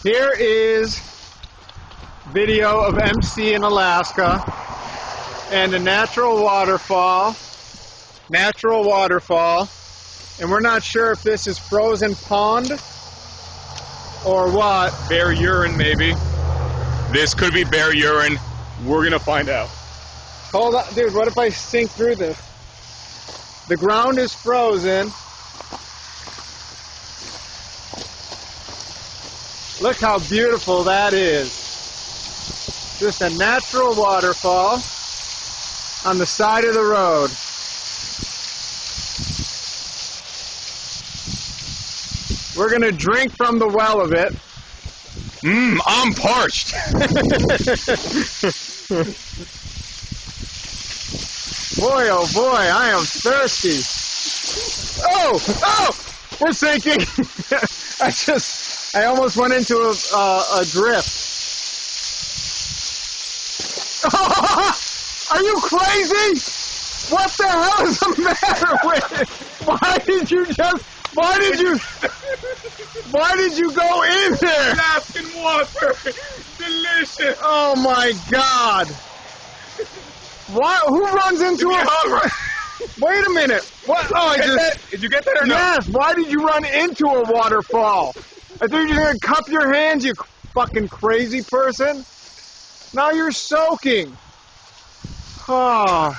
Here is video of MC in Alaska and a natural waterfall, and we're not sure if this is frozen pond or what. Bear urine, maybe. This could be bear urine. We're gonna find out. Hold on, dude, what if I sink through this? The ground is frozen. Look how beautiful that is. Just a natural waterfall on the side of the road. We're gonna drink from the well of it. I'm parched. Boy, oh boy, I am thirsty. Oh, we're sinking. I almost went into a drift. Are you crazy? What the hell is the matter with it? Why did you go in there? Alaskan water. Delicious. Oh my God. Who runs into a... Wait a minute. What? Oh, Did you get that or no? Yes. Why did you run into a waterfall? I thought you were just going to cup your hands, you fucking crazy person. Now you're soaking. Oh.